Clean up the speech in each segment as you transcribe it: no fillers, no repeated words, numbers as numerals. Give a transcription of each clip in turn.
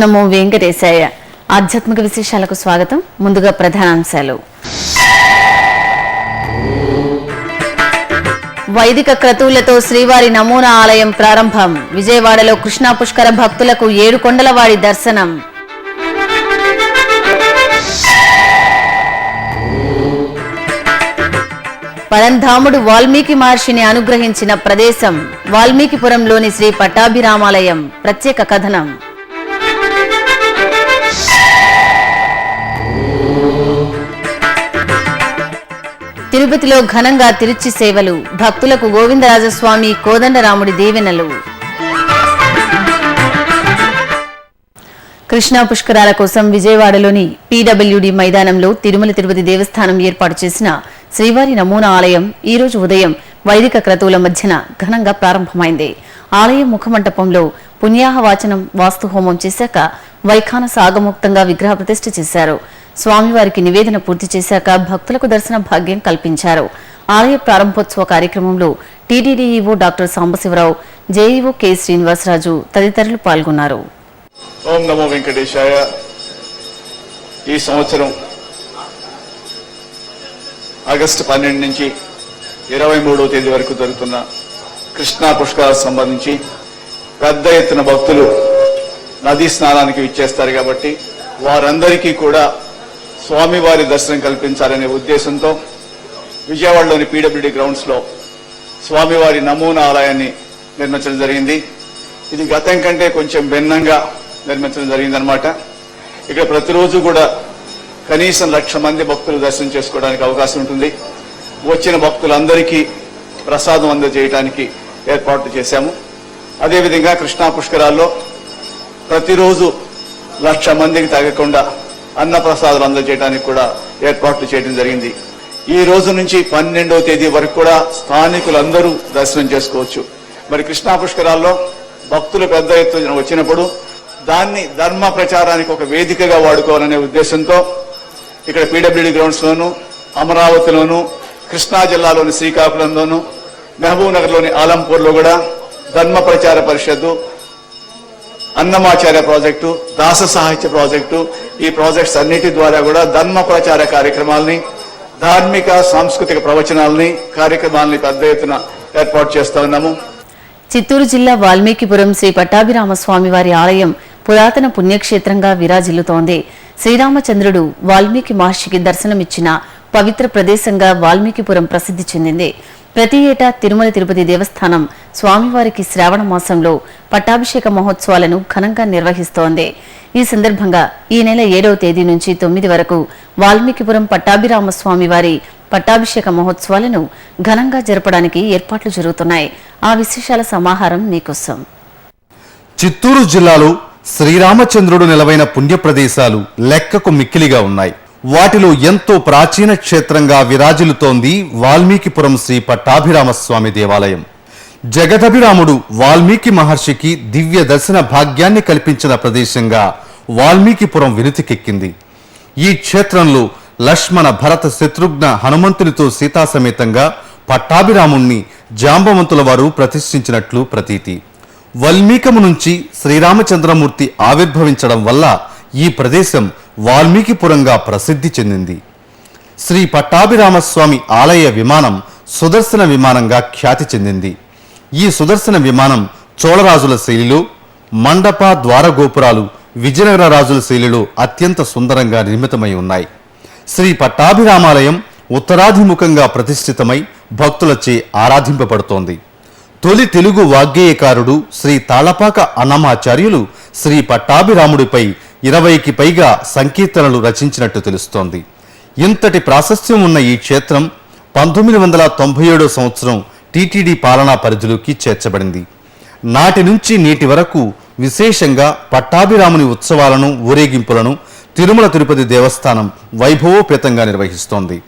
నమో వెంకటేశాయ. ఆధ్యాత్మిక విశేషాలకు స్వాగతం. ముందుగా ప్రధానాంశాలు. వైదిక క్రతువులతో శ్రీవారి నమూనా ఆలయం ప్రారంభం. విజయవాడలో కృష్ణా పుష్కర భక్తులకు 7 కొండలవాడి దర్శనం. పరంధాముడు వాల్మీకి మహర్షిని అనుగ్రహించిన ప్రదేశం వాల్మీకిపురంలోని శ్రీ పట్టాభిరామాలయం. ప్రత్యేక కథనం. తిరుపతిలో ఘనంగా తిరుచి సేవలు. భక్తులకు గోవిందరాజస్వామి కోదండరాముడి దీవెనలు. కృష్ణా పుష్కరాల కోసం విజయవాడలోని పీడబ్ల్యూడీ మైదానంలో తిరుమల తిరుపతి దేవస్థానం ఏర్పాటు చేసిన శ్రీవారి నమూనా ఆలయం ఈ రోజు ఉదయం వైదిక క్రతువుల మధ్యన ఘనంగా ప్రారంభమైంది. ఆలయం ముఖమంటపంలో పుణ్యాహవాచనం, వాస్తు హోమం చేశాక వైఖాన సాగముక్తంగా విగ్రహ ప్రతిష్ఠ చేశారు. స్వామివారికి నివేదన పూర్తి చేశాక భక్తులకు దర్శన భాగ్యం కల్పించారు. ఆలయ ప్రారంభోత్సవ కార్యక్రమంలో TTD EO doctor Sambasivarao, JEO K Srinivasaraju తదితరులు పాల్గొన్నారు. ఓం నమో వెంకటేశాయ. ఈ సంవత్సరం ఆగస్టు 12 నుంచి 23వ తేదీ వరకు జరుగుతున్న కృష్ణా పుష్కరాలకు సంబంధించి పెద్ద ఎత్తున భక్తులు నదీ స్నానానికి విచ్చేస్తారు కాబట్టి వారందరికీ కూడా స్వామివారి దర్శనం కల్పించాలనే ఉద్దేశంతో విజయవాడలోని పీడబ్ల్యూడీ గ్రౌండ్స్ లో స్వామివారి నమూనా ఆలయాన్ని నిర్మించడం జరిగింది. ఇది గతం కంటే కొంచెం భిన్నంగా నిర్మించడం జరిగిందనమాట. ఇక్కడ ప్రతిరోజు కూడా కనీసం 1,00,000 మంది భక్తులు దర్శనం చేసుకోవడానికి అవకాశం ఉంటుంది. వచ్చిన భక్తులందరికీ ప్రసాదం అందజేయడానికి ఏర్పాట్లు చేశాము. అదేవిధంగా కృష్ణా పుష్కరాల్లో ప్రతిరోజు 1,00,000 మందికి తగ్గకుండా అన్న ప్రసాదాలు అందజేయడానికి కూడా ఏర్పాట్లు చేయడం జరిగింది. ఈ రోజు నుంచి 12వ తేదీ వరకు కూడా స్థానికులందరూ దర్శనం చేసుకోవచ్చు. మరి కృష్ణా పుష్కరాల్లో భక్తులు పెద్ద ఎత్తున వచ్చినప్పుడు దాన్ని ధర్మ ప్రచారానికి ఒక వేదికగా వాడుకోవాలనే ఉద్దేశంతో ఇక్కడ పీడబ్ల్యూడీ గ్రౌండ్స్ లోను, అమరావతిలోను, కృష్ణా జిల్లాలోని శ్రీకాకుళంలోను, మహబూబ్ నగర్ లోని ఆలంపూర్లో కూడా ధర్మ ప్రచార పరిషత్తు, అన్నమాచార్య ప్రాజెక్టు, దాస సాహిత్య ప్రాజెక్టు, ఈ ప్రాజెక్ట్స్ అన్నిటి ద్వారా కూడా ధర్మ ప్రచార కార్యక్రమాలని, ధార్మిక సాంస్కృతిక ప్రవచనాలని, కార్యక్రమాలని పెద్ద ఎత్తున ఏర్పాటు చేస్తా ఉన్నాము. చిత్తూరు జిల్లా వాల్మీకిపురం శ్రీ పట్టాభిరామస్వామి వారి ఆలయం పురాతన పుణ్యక్షేత్రంగా విరాజిల్లుతోంది. శ్రీరామచంద్రుడు వాల్మీకి మహర్షికి దర్శనమిచ్చిన పవిత్ర ప్రదేశంగా వాల్మీకిపురం ప్రసిద్ధి చెందింది. ప్రతి ఏటా తిరుమల తిరుపతి దేవస్థానం స్వామివారికి శ్రావణ మాసంలో పట్టాభిషేక మహోత్సవాలను ఘనంగా నిర్వహిస్తోంది. ఈ సందర్భంగా ఈ నెల 7వ తేదీ నుంచి 9 వరకు వాల్మీకిపురం పట్టాభిరామస్వామి వారి పట్టాభిషేక మహోత్సవాలను ఘనంగా జరపడానికి ఏర్పాట్లు జరుగుతున్నాయి. ఆ విశేషాల సమాహారం మీకోసం. చిత్తూరు జిల్లాలో శ్రీరామచంద్రుడు నిలవైన పుణ్య ప్రదేశాలు లెక్కకు మిక్కిలిగా ఉన్నాయి. వాటిలో ఎంతో ప్రాచీన క్షేత్రంగా విరాజిల్లుతోంది వాల్మీకిపురం శ్రీ పట్టాభిరామస్వామి దేవాలయం. జగదభిరాముడు వాల్మీకి మహర్షికి దివ్య దర్శన భాగ్యాన్ని కల్పించిన ప్రదేశంగా వాల్మీకిపురం వినుతికెక్కింది. ఈ క్షేత్రంలో లక్ష్మణ, భరత, శత్రుఘ్న, హనుమంతునితో సీతాసమేతంగా పట్టాభిరాముణ్ణి జాంబవంతుల వారు ప్రతిష్ఠించినట్లు ప్రతీతి. వాల్మీకము నుంచి శ్రీరామచంద్రమూర్తి ఆవిర్భవించడం వల్ల ఈ ప్రదేశం వాల్మీకిపురంగా ప్రసిద్ధి చెందింది. శ్రీ పట్టాభిరామస్వామి ఆలయ విమానం సుదర్శన విమానంగా ఖ్యాతి చెందింది. ఈ సుదర్శన విమానం చోళరాజుల శైలిలో, మండప ద్వారగోపురాలు విజయనగర రాజుల శైలిలో అత్యంత సుందరంగా నిర్మితమై ఉన్నాయి. శ్రీ పట్టాభిరామాలయం ఉత్తరాభిముఖంగా ప్రతిష్ఠితమై భక్తులచే ఆరాధింపబడుతోంది. తొలి తెలుగు వాగ్గేయకారుడు శ్రీ తాళపాక అన్నమాచార్యులు శ్రీ పట్టాభిరాముడిపై 20కి పైగా సంకీర్తనలు రచించినట్టు తెలుస్తోంది. ఇంతటి ప్రాశస్త్యం ఉన్న ఈ క్షేత్రం 1997 సంవత్సరం టీటీడీ పాలనా పరిధిలోకి చేర్చబడింది. నాటి నుంచి నేటి వరకు విశేషంగా పట్టాభిరాముని ఉత్సవాలను, ఊరేగింపులను తిరుమల తిరుపతి దేవస్థానం వైభవోపేతంగా నిర్వహిస్తోంది.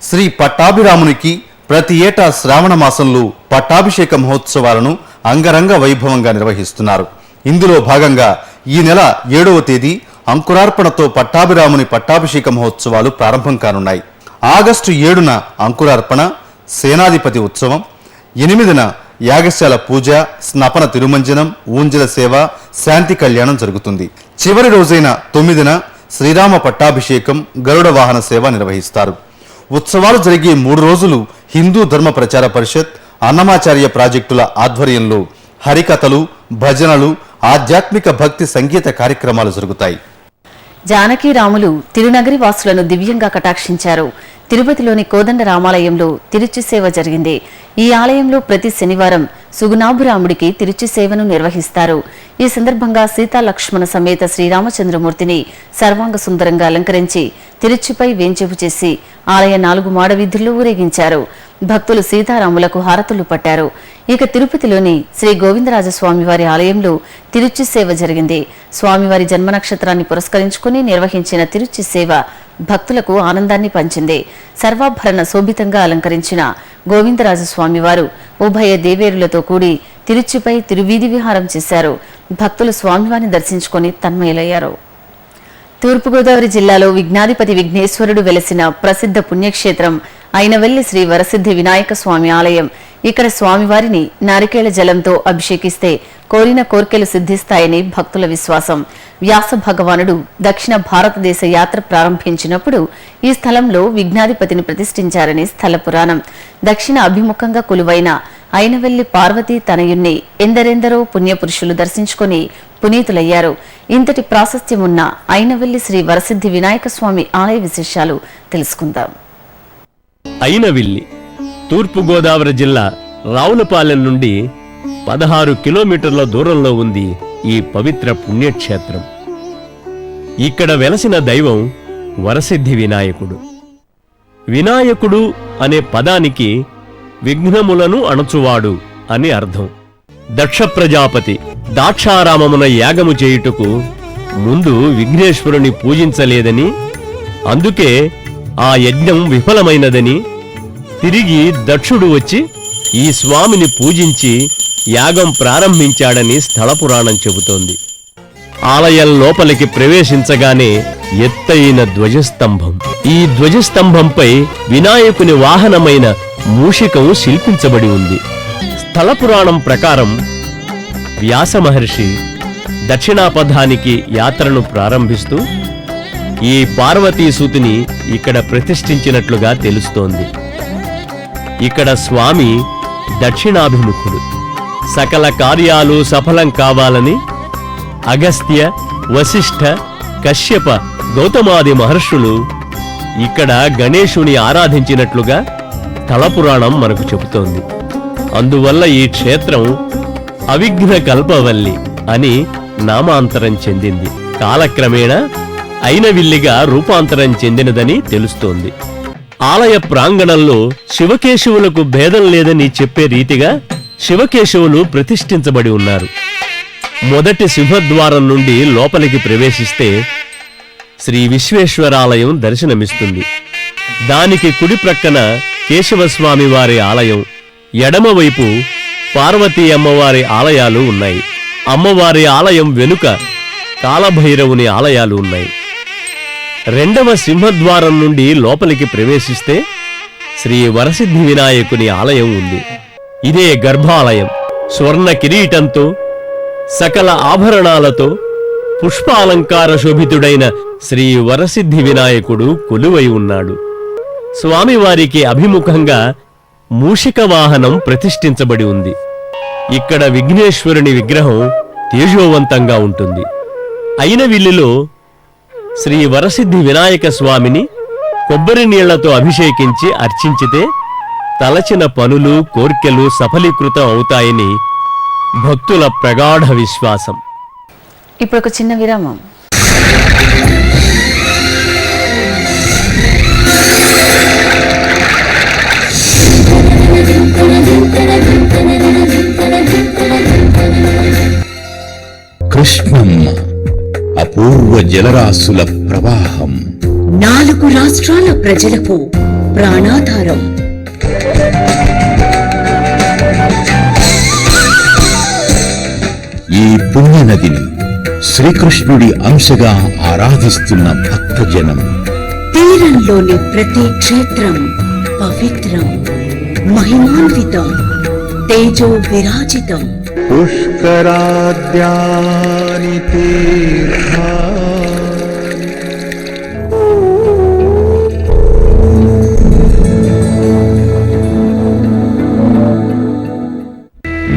శ్రీ పట్టాభిరామునికి ప్రతి ఏటా శ్రావణ మాసంలో పట్టాభిషేక మహోత్సవాలను అంగరంగ వైభవంగా నిర్వహిస్తున్నారు. ఇందులో భాగంగా ఈ నెల 7వ తేదీ అంకురార్పణతో పట్టాభిరాముని పట్టాభిషేక మహోత్సవాలు ప్రారంభం కానున్నాయి. ఆగస్టు 7న అంకురార్పణ, సేనాధిపతి ఉత్సవం, 8న యాగశాల పూజ, స్నపన తిరుమంజనం, ఊంజల సేవ, శాంతి కళ్యాణం జరుగుతుంది. చివరి రోజైన 9న శ్రీరామ పట్టాభిషేకం, గరుడ వాహన సేవ నిర్వహిస్తారు. ఉత్సవాలు జరిగే 3 రోజులు హిందూ ధర్మ ప్రచార పరిషత్, అన్నమాచార్య ప్రాజెక్టుల ఆధ్వర్యంలో హరికథలు, భజనలు, ఆధ్యాత్మిక భక్తి సంగీత కార్యక్రమాలు జరుగుతాయి. జానకి రాములు తిరునగరి వాసులను దివ్యంగా కటాక్షించారు. తిరుపతిలోని కోదండ రామాలయంలో తిరుచి సేవ జరిగింది. ఈ ఆలయంలో ప్రతి శనివారం సుగుణాభురాముడికి తిరుచి సేవను నిర్వహిస్తారు. ఈ సందర్భంగా సీతా లక్ష్మణ సమేత శ్రీరామచంద్రమూర్తిని సర్వాంగ సుందరంగా అలంకరించి తిరుచిపై వేంచేపు చేసి ఆలయ 4 మాడవీధుల్లో ఊరేగించారు. భక్తులు సీతారాములకు హారతులు పట్టారు. ఇక తిరుపతిలోని శ్రీ గోవిందరాజస్వామి వారి ఆలయంలో తిరుచి సేవ జరిగింది. స్వామివారి జన్మ నక్షత్రాన్ని పురస్కరించుకుని నిర్వహించిన తిరుచి సేవ భక్తులకు ఆనందాన్ని పంచింది. సర్వాభరణ శోభితంగా అలంకరించిన గోవిందరాజస్వామి వారు ఉభయ దేవేరులతో కూడి తిరుచిపై తిరువీధి విహారం చేశారు. భక్తులు స్వామివారిని దర్శించుకుని తన్మయులయ్యారు. తూర్పుగోదావరి జిల్లాలో విఘ్నాధిపతి విఘ్నేశ్వరుడు వెలసిన ప్రసిద్ధ పుణ్యక్షేత్రం అయినవెల్లి శ్రీ వరసిద్ధి వినాయక స్వామి ఆలయం. ఇక్కడ స్వామివారిని నారికేళ జలంతో అభిషేకిస్తే కోరిన కోర్కెలు సిద్ధిస్తాయని భక్తుల విశ్వాసం. వ్యాస భగవానుడు దక్షిణ భారతదేశ యాత్ర ప్రారంభించినప్పుడు ఈ స్థలంలో విఘ్నాధిపతిని ప్రతిష్ఠించారని స్థల పురాణం. దక్షిణ అభిముఖంగా కొలువైన అయినవెల్లి పార్వతీ తనయుణ్ణి ఎందరెందరో పుణ్యపురుషులు దర్శించుకుని పునీతులయ్యారు. ఇంతటి ప్రాశస్త్యం ఉన్న అయినవెల్లి శ్రీ వరసిద్ధి వినాయక స్వామి ఆలయ విశేషాలు తెలుసుకుందాం. అయినవిల్లి తూర్పుగోదావరి జిల్లా రావులపాలెం నుండి 16 కిలోమీటర్ల దూరంలో ఉంది ఈ పవిత్ర పుణ్యక్షేత్రం. ఇక్కడ వెలసిన దైవం వరసిద్ధి వినాయకుడు. వినాయకుడు అనే పదానికి విఘ్నములను అణచువాడు అని అర్థం. దక్ష ప్రజాపతి దాక్షారామమున యాగము చేయుటకు ముందు విఘ్నేశ్వరుని పూజించలేదని, అందుకే ఆ యజ్ఞం విఫలమైనదని తిరిగి దక్షుడు వచ్చి ఈ స్వామిని పూజించి యాగం ప్రారంభించాడని స్థల పురాణం చెబుతోంది. ఆలయం లోపలికి ప్రవేశించగానే ఎత్తైన ధ్వజస్తంభం. ఈ ధ్వజస్తంభంపై వినాయకుని వాహనమైన మూషికం శిల్పించబడి ఉంది. స్థల పురాణం ప్రకారం వ్యాస మహర్షి దక్షిణాపథానికి యాత్రను ప్రారంభిస్తూ ఈ పార్వతీసుతిని ఇక్కడ ప్రతిష్ఠించినట్లుగా తెలుస్తోంది. ఇక్కడ స్వామి దక్షిణాభిముఖుడు. సకల కార్యాలు సఫలం కావాలని అగస్త్య, వశిష్ఠ, కశ్యప, గౌతమాది మహర్షులు ఇక్కడ గణేశుని ఆరాధించినట్లుగా స్థలపురాణం మనకు చెబుతోంది. అందువల్ల ఈ క్షేత్రం అవిఘ్న కల్పవల్లి అని నామాంతరం చెందింది. కాలక్రమేణా అయినవిల్లిగా రూపాంతరం చెందినదని తెలుస్తోంది. ఆలయ ప్రాంగణంలో శివకేశవులకు భేదం లేదని చెప్పే రీతిగా శివకేశవులు ప్రతిష్ఠించబడి ఉన్నారు. మొదటి సింహద్వారం నుండి లోపలికి ప్రవేశిస్తే శ్రీ విశ్వేశ్వరాలయం దర్శనమిస్తుంది. దానికి కుడి ప్రక్కన కేశవస్వామి వారి ఆలయం, ఎడమవైపు పార్వతీ అమ్మవారి ఆలయాలు ఉన్నాయి. అమ్మవారి ఆలయం వెనుక కాలభైరవుని ఆలయాలు ఉన్నాయి. రెండవ సింహద్వారం నుండి లోపలికి ప్రవేశిస్తే శ్రీ వరసిద్ధి వినాయకుని ఆలయం ఉంది. ఇదే గర్భాలయం. స్వర్ణ కిరీటంతో, సకల ఆభరణాలతో పుష్పాలంకార శోభితుడైన శ్రీ వరసిద్ధి వినాయకుడు కొలువై ఉన్నాడు. స్వామివారికి అభిముఖంగా మూషిక వాహనం ప్రతిష్ఠించబడి ఉంది. ఇక్కడ విఘ్నేశ్వరుని విగ్రహం తేజోవంతంగా ఉంటుంది. అయినవిల్లిలో శ్రీ వరసిద్ధి వినాయక స్వామిని కొబ్బరి నీళ్లతో అభిషేకించి అర్చించితే తలచిన పనులు, కోర్కెలు సఫలీకృతం అవుతాయని భక్తుల ప్రగాఢ విశ్వాసం. ఇప్పుడు ఒక చిన్న విరామం. కృష్ణమ్మ అపూర్వ జలరాశుల ప్రవాహం. 4 రాష్ట్రాల ప్రజలకు ప్రాణాధారం. ఈ పుణ్యనదిని శ్రీకృష్ణుడి అంశగా ఆరాధిస్తున్న భక్తజనం. తీరంలోని ప్రతి క్షేత్రం పవిత్రం, మహిమాన్వితం. తేజో విరాజితం. పుష్కరాద్యాని తీర్థాని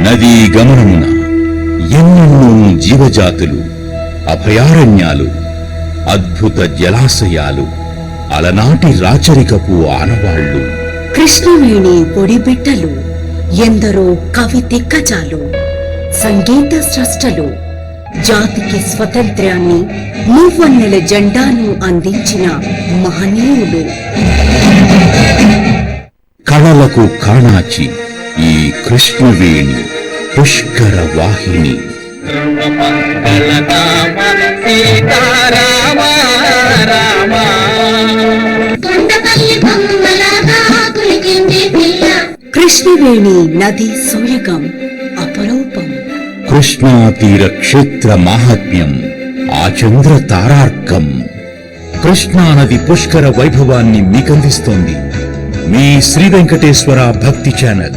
నదీ గమనమున ఎన్నెన్నో జీవజాతులు, అభయారణ్యాలు, అద్భుత జలాశయాలు, అలనాటి రాచరికపు ఆనవాళ్లు, కృష్ణవేణి ఒడిబిట్టలు, ఎందరో కవి దిగ్గజాలు, సంగీత స్రష్టలు, జాతికి స్వతంత్ర్యాన్ని, మూవన్నెల జెండాను అందించిన మహనీయులు. కళలకు కాణాచి ఈ కృష్ణవేణి పుష్కర వాహిని. కృష్ణవేణి నది సోయగం అపరూపం. కృష్ణా తీర క్షేత్ర మాహాత్మ్యం ఆచంద్ర తారార్కం. కృష్ణానది పుష్కర వైభవాన్ని మీకందిస్తోంది మీ శ్రీ వెంకటేశ్వర భక్తి ఛానల్.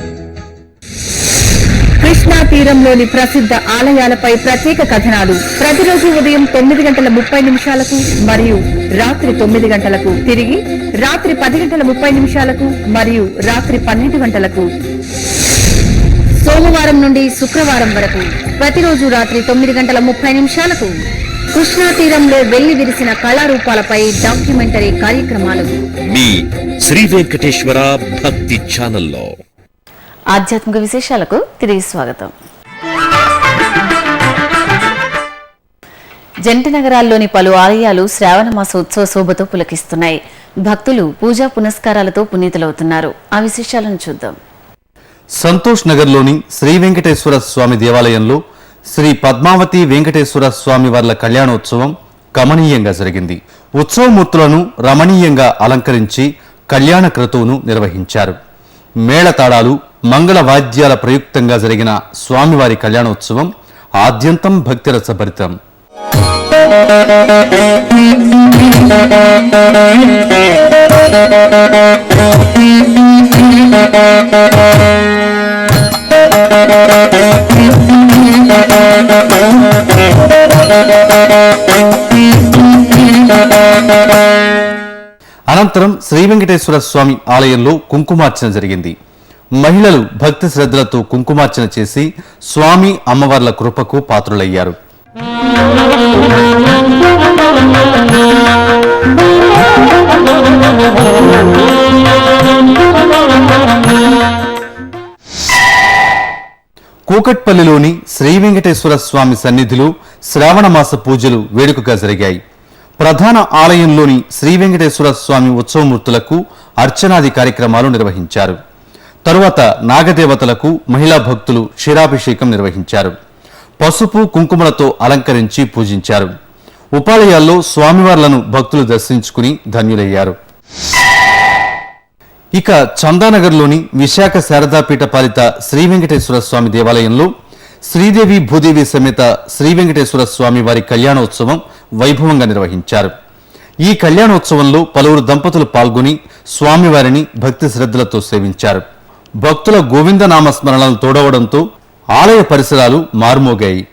కృష్ణా తీరంలోని ప్రసిద్ధ ఆలయాలపై ప్రత్యేక కథనాలు ప్రతిరోజు ఉదయం 9:30 మరియు రాత్రి 9 తిరిగి రాత్రి 10:30 మరియు రాత్రి 12 సోమవారం నుండి శుక్రవారం వరకు ప్రతిరోజు రాత్రి 9:30 కృష్ణా తీరంలో వెళ్లి విరిసిన కళారూపాలపై డాక్యుమెంటరీ కార్యక్రమాలు మీ శ్రీ వెంకటేశ్వర భక్తి ఛానల్లో. ఆధ్యాత్మిక విశేషాలకు తిరిగి స్వాగతం. జంటి నగరాల్లోని పలు ఆలయాలు శ్రావణ మాస ఉత్సవ శోభతో పులకిస్తున్నాయి. భక్తులు పూజా పునస్కారాలతో పునీతులవుతున్నారు. ఆ విశేషాలను చూద్దాం. సంతోష్ నగర్లోని శ్రీ వెంకటేశ్వర స్వామి దేవాలయంలో శ్రీ పద్మావతి వెంకటేశ్వర స్వామి వార్ల కళ్యాణోత్సవం కమనీయంగా జరిగింది. ఉత్సవమూర్తులను రమణీయంగా అలంకరించి కళ్యాణ క్రతువును నిర్వహించారు. మేళతాళాలు, మంగళ వాద్యాల ప్రయుక్తంగా జరిగిన స్వామివారి కళ్యాణోత్సవం ఆద్యంతం భక్తిరసభరితం. అనంతరం శ్రీ వెంకటేశ్వర స్వామి ఆలయంలో కుంకుమార్చన జరిగింది. మహిళలు భక్తి శ్రద్ధలతో కుంకుమార్చన చేసి స్వామి అమ్మవార్ల కృపకు పాత్రులయ్యారు. కూకట్పల్లిలోని శ్రీ వెంకటేశ్వర స్వామి సన్నిధిలో శ్రావణ మాస పూజలు వేడుకగా జరిగాయి. ప్రధాన ఆలయంలోని శ్రీ వెంకటేశ్వర స్వామి ఉత్సవమూర్తులకు అర్చనాది కార్యక్రమాలు నిర్వహించారు. తరువాత నాగదేవతలకు మహిళా భక్తులు క్షీరాభిషేకం నిర్వహించారు. పసుపు కుంకుమలతో అలంకరించి పూజించారు. ఉపాలయాల్లో స్వామివార్లను భక్తులు దర్శించుకుని ధన్యులయ్యారు. ఇక చందానగర్లోని విశాఖ శారదాపీఠ పాలిత శ్రీ వెంకటేశ్వర స్వామి దేవాలయంలో శ్రీదేవి భూదేవి సమేత శ్రీ వెంకటేశ్వర స్వామి వారి కళ్యాణోత్సవం వైభవంగా నిర్వహించారు. ఈ కళ్యాణోత్సవంలో పలువురు దంపతులు పాల్గొని స్వామివారిని భక్తి శ్రద్ధలతో సేవించారు. భక్తుల గోవిందనామ స్మరణలు తోడవడంతో ఆలయ పరిసరాలు మారుమోగాయి.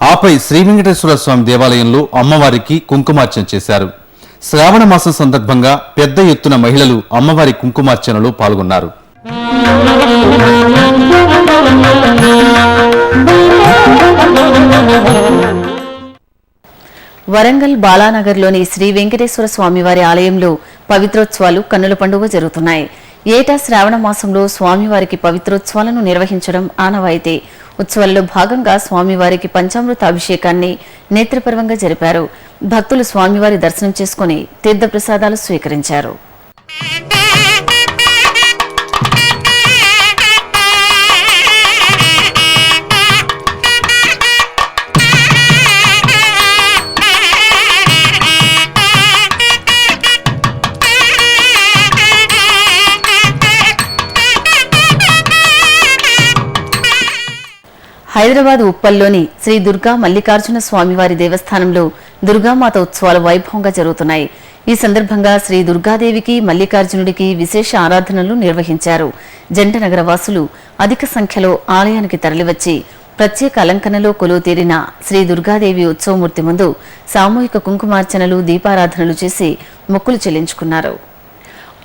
ఆపై శ్రీ వెంకటేశ్వర స్వామి దేవాలయంలో అమ్మవారికి కుంకుమార్చన చేశారు. శ్రావణ మాసం సందర్భంగా పెద్ద ఎత్తున మహిళలు అమ్మవారి కుంకుమార్చనలో పాల్గొన్నారు. వరంగల్ బాలానగర్లోని శ్రీ వెంకటేశ్వర స్వామివారి ఆలయంలో పవిత్రోత్సవాలు కన్నుల పండుగ జరుగుతున్నాయి. ఏటా శ్రావణ మాసంలో స్వామివారికి పవిత్రోత్సవాలను నిర్వహించడం ఆనవాయితీ. ఉత్సవాల్లో భాగంగా స్వామివారికి పంచామృత అభిషేకాన్ని నేత్రపర్వంగా జరిపారు. భక్తులు స్వామివారి దర్శనం చేసుకుని తీర్థప్రసాదాలు స్వీకరించారు. హైదరాబాద్ ఉప్పల్లోని శ్రీ దుర్గా మల్లికార్జున స్వామివారి దేవస్థానంలో దుర్గామాత ఉత్సవాలు వైభవంగా జరుగుతున్నాయి. ఈ సందర్భంగా శ్రీ దుర్గాదేవికి మల్లికార్జునుడికి విశేష ఆరాధనలు నిర్వహించారు. జంటనగర వాసులు అధిక సంఖ్యలో ఆలయానికి తరలివచ్చి ప్రత్యేక అలంకరణలో కొలువు తీరిన శ్రీ దుర్గాదేవి ఉత్సవమూర్తి ముందు సామూహిక కుంకుమార్చనలు, దీపారాధనలు చేసి మొక్కులు చెల్లించుకున్నారు.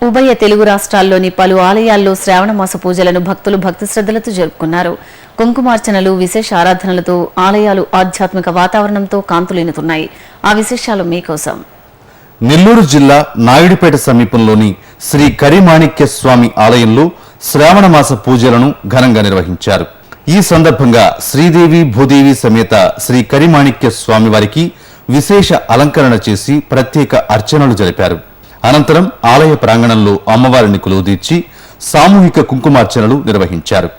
ఉభయ తెలుగు రాష్ట్రాల్లోని పలు ఆలయాల్లో శ్రావణమాస పూజలను భక్తులు భక్తి శ్రద్ధలతో జరుపుకున్నారు. కుంకుమార్చనలు, విశేష ఆరాధనలతో ఆలయాలు ఆధ్యాత్మిక వాతావరణంతో కాంతులీనుతున్నాయి. ఆ విశేషాలు మీకోసం. నెల్లూరు జిల్లా నాయుడుపేట సమీపంలోని శ్రీ కరిమాణిక్య స్వామి ఆలయంలో శ్రావణమాస పూజలను ఘనంగా నిర్వహించారు. ఈ సందర్భంగా శ్రీదేవి భూదేవి సమేత శ్రీ కరిమాణిక్య స్వామి వారికి విశేష అలంకరణ చేసి ప్రత్యేక అర్చనలు జరిపారు. అనంతరం ఆలయ ప్రాంగణంలో అమ్మవారిని కొలువుదీర్చి సామూహిక కుంకుమార్చనలు నిర్వహించారు.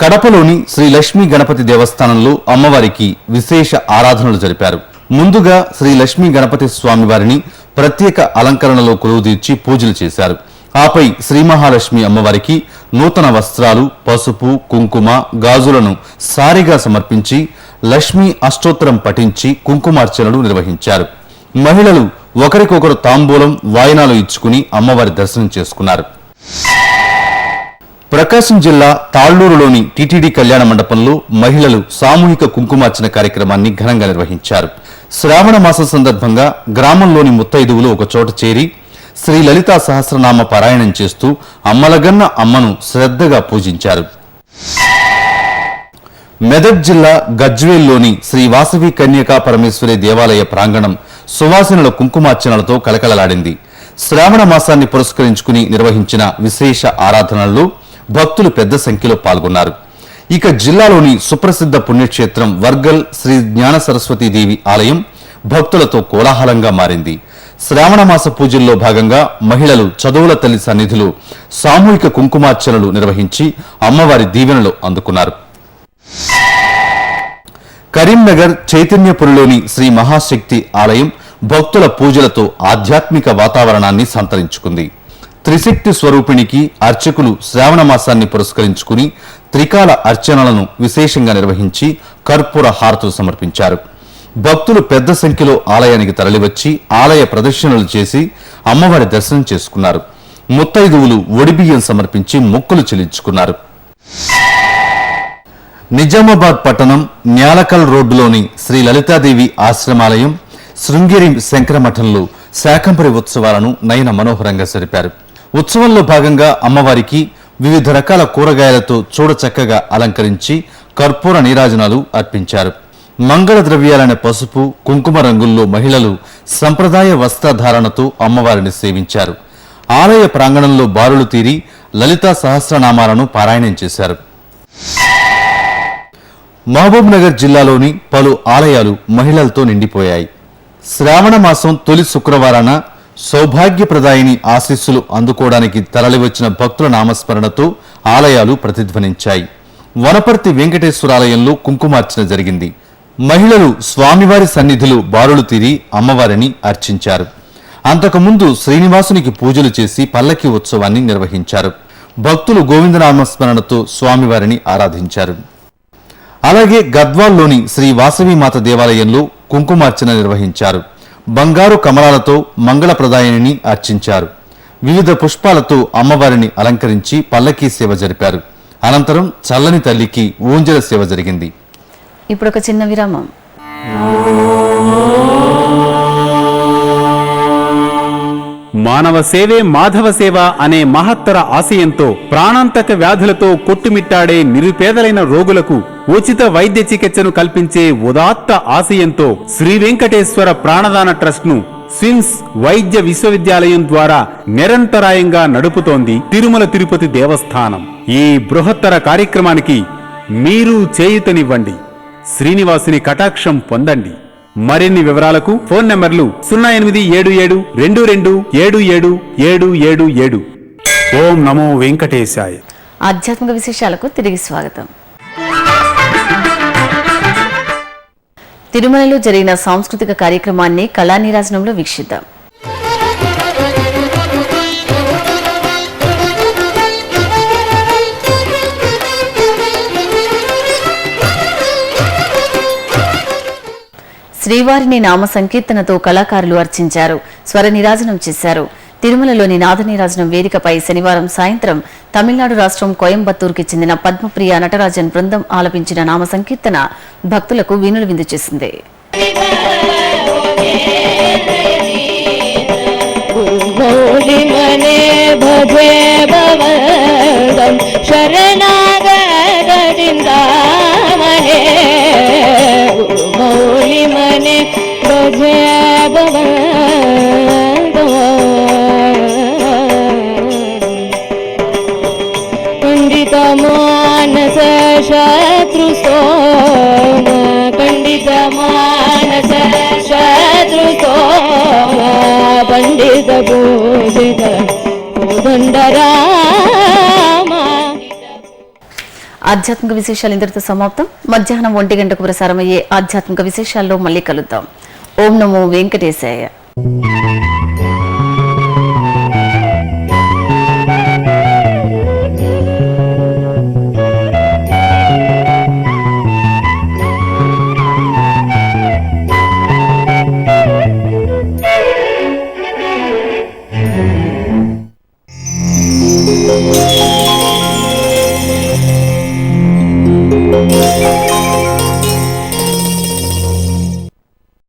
కడపలోని శ్రీ లక్ష్మీ గణపతి దేవస్థానంలో అమ్మవారికి విశేష ఆరాధనలు జరిపారు. ముందుగా శ్రీ లక్ష్మీ గణపతి స్వామి వారిని ప్రత్యేక అలంకరణలో కొలువుదీర్చి పూజలు చేశారు. ఆపై శ్రీ మహాలక్ష్మి అమ్మవారికి నూతన వస్త్రాలు, పసుపు, కుంకుమ, గాజులను సారిగా సమర్పించి లక్ష్మీ అష్టోత్తరం పఠించి కుంకుమార్చనలు నిర్వహించారు. మహిళలు ఒకరికొకరు తాంబూలం, వాయినాలు ఇచ్చుకుని అమ్మవారి దర్శనం చేసుకున్నారు. ప్రకాశం జిల్లా తాళ్లూరులోని టీటీడీ కళ్యాణ మండపంలో మహిళలు సామూహిక కుంకుమార్చన కార్యక్రమాన్ని ఘనంగా నిర్వహించారు. శ్రావణ మాసం సందర్భంగా గ్రామంలోని ముత్తైదువులు ఒక చోట చేరి శ్రీ లలితా సహస్రనామ పారాయణం చేస్తూ అమ్మలగన్న అమ్మను శ్రద్ధగా పూజించారు. మెదక్ జిల్లా గజ్వేల్లోని శ్రీ వాసవి కన్యకా పరమేశ్వరి దేవాలయ ప్రాంగణం సువాసనల కుంకుమార్చనలతో కలకలలాడింది. శ్రావణ మాసాన్ని పురస్కరించుకుని నిర్వహించిన విశేష ఆరాధనల్లో భక్తులు పెద్ద సంఖ్యలో పాల్గొన్నారు. ఇక జిల్లాలోని సుప్రసిద్ధ పుణ్యక్షేత్రం వర్గల్ శ్రీ జ్ఞాన సరస్వతీదేవి ఆలయం భక్తులతో కోలాహలంగా మారింది. శ్రావణ మాస పూజల్లో భాగంగా మహిళలు చదువుల తల్లి సన్నిధిలో సామూహిక కుంకుమార్చనలు నిర్వహించి అమ్మవారి దీవెనలు అందుకున్నారు. కరీంనగర్ చైతన్యపురిలోని శ్రీ మహాశక్తి ఆలయం భక్తుల పూజలతో ఆధ్యాత్మిక వాతావరణాన్ని సంతరించుకుంది. త్రిశక్తి స్వరూపిణికి అర్చకులు శ్రావణ మాసాన్ని పురస్కరించుకుని త్రికాల అర్చనలను విశేషంగా నిర్వహించి కర్పూర హారతులు సమర్పించారు. భక్తులు పెద్ద సంఖ్యలో ఆలయానికి తరలివచ్చి ఆలయ ప్రదక్షిణలు చేసి అమ్మవారి దర్శనం చేసుకున్నారు. ముత్తైదువులు ఒడిబియ్యం సమర్పించి మొక్కులు చెల్లించుకున్నారు. నిజామాబాద్ పట్టణం న్యాలకల్ రోడ్డులోని శ్రీ లలితాదేవి ఆశ్రమాలయం, శృంగేరి శంకరమఠంలో శాకంబరి ఉత్సవాలను నయన మనోహరంగా జరిపారు. ఉత్సవంలో భాగంగా అమ్మవారికి వివిధ రకాల కూరగాయలతో చూడచక్కగా అలంకరించి కర్పూర నీరాజనాలు అర్పించారు. మంగళ ద్రవ్యాలైన పసుపు, కుంకుమ రంగుల్లో మహిళలు సంప్రదాయ వస్త్రధారణతో అమ్మవారిని సేవించారు. ఆలయ ప్రాంగణంలో బారులు తీరి లలితా సహస్రనామాలను పారాయణం చేశారు. మహబూబ్ నగర్ జిల్లాలోని పలు ఆలయాలు మహిళలతో నిండిపోయాయి. శ్రావణ మాసం తొలి శుక్రవారాన సౌభాగ్యప్రదాయిని ఆశీస్సులు అందుకోవడానికి తరలివచ్చిన భక్తుల నామస్మరణతో ఆలయాలు ప్రతిధ్వనించాయి. వనపర్తి వెంకటేశ్వరాలయంలో కుంకుమార్చన జరిగింది. మహిళలు స్వామివారి సన్నిధిలో బారులు తీరి అమ్మవారిని అర్చించారు. అంతకుముందు శ్రీనివాసునికి పూజలు చేసి పల్లకి ఉత్సవాన్ని నిర్వహించారు. భక్తులు గోవిందనామస్మరణతో స్వామివారిని ఆరాధించారు. అలాగే గద్వాల్లోని శ్రీ వాసవీమాత దేవాలయంలో కుంకుమార్చన నిర్వహించారు. బంగారు కమలాలతో మంగళప్రదాయిని అర్చించారు. వివిధ పుష్పాలతో అమ్మవారిని అలంకరించి పల్లకీ సేవ జరిపారు. అనంతరం చల్లని తల్లికి ఊంజల సేవ జరిగింది. ఇప్పుడు ఒక చిన్న విరామం. మానవ సేవే మాధవ సేవ అనే మహత్తర ఆశయంతో ప్రాణాంతక వ్యాధులతో కొట్టుమిట్టాడే నిరుపేదలైన రోగులకు ఉచిత వైద్య చికిత్సను కల్పించే ఉదాత్త ఆశయంతో శ్రీ వెంకటేశ్వర ప్రాణదాన ట్రస్ట్ ను స్విమ్స్ వైద్య విశ్వవిద్యాలయం ద్వారా నిరంతరాయంగా నడుపుతోంది తిరుమల తిరుపతి దేవస్థానం. ఈ బృహత్తర కార్యక్రమానికి మీరు చేయూతనివ్వండి. శ్రీనివాసుని కటాక్షం పొందండి. మరిన్ని వివరాలకు ఫోన్ నంబర్లు 087722777777. ఓం నమో వెంకటేశాయ. ఆధ్యాత్మిక విశేషాలకు తిరిగి స్వాగతం. తిరుమలలో జరిగిన సాంస్కృతిక కార్యక్రమాన్ని కళానీరాజనంలో వీక్షిద్దాం. శ్రీవారిని నామ సంకీర్తనతో కళాకారులు అర్చించారు, స్వర నీరాజనం చేశారు. తిరుమలలోని నాదనీరాజనం వేదికపై శనివారం సాయంత్రం తమిళనాడు రాష్ట్రం కోయంబత్తూరుకి చెందిన పద్మప్రియ నటరాజన్ బృందం ఆలపించిన నామ సంకీర్తన భక్తులకు వీణులు విందు చేసింది. మనే భజే భవం శరణాగతిందామహే మౌలి మనే భజే భవం ఖండిత మానస శత్రు సోమ ఖండిత మానస శత్రు సోమ పండిత పూజిత కోదండరామ. ఆధ్యాత్మిక విశేషాలు ఇంతటితో సమాప్తం. మధ్యాహ్నం 1 గంటకు ప్రసారమయ్యే ఆధ్యాత్మిక విశేషాల్లో మళ్ళీ కలుద్దాం. ఓం నమో వెంకటేశాయ.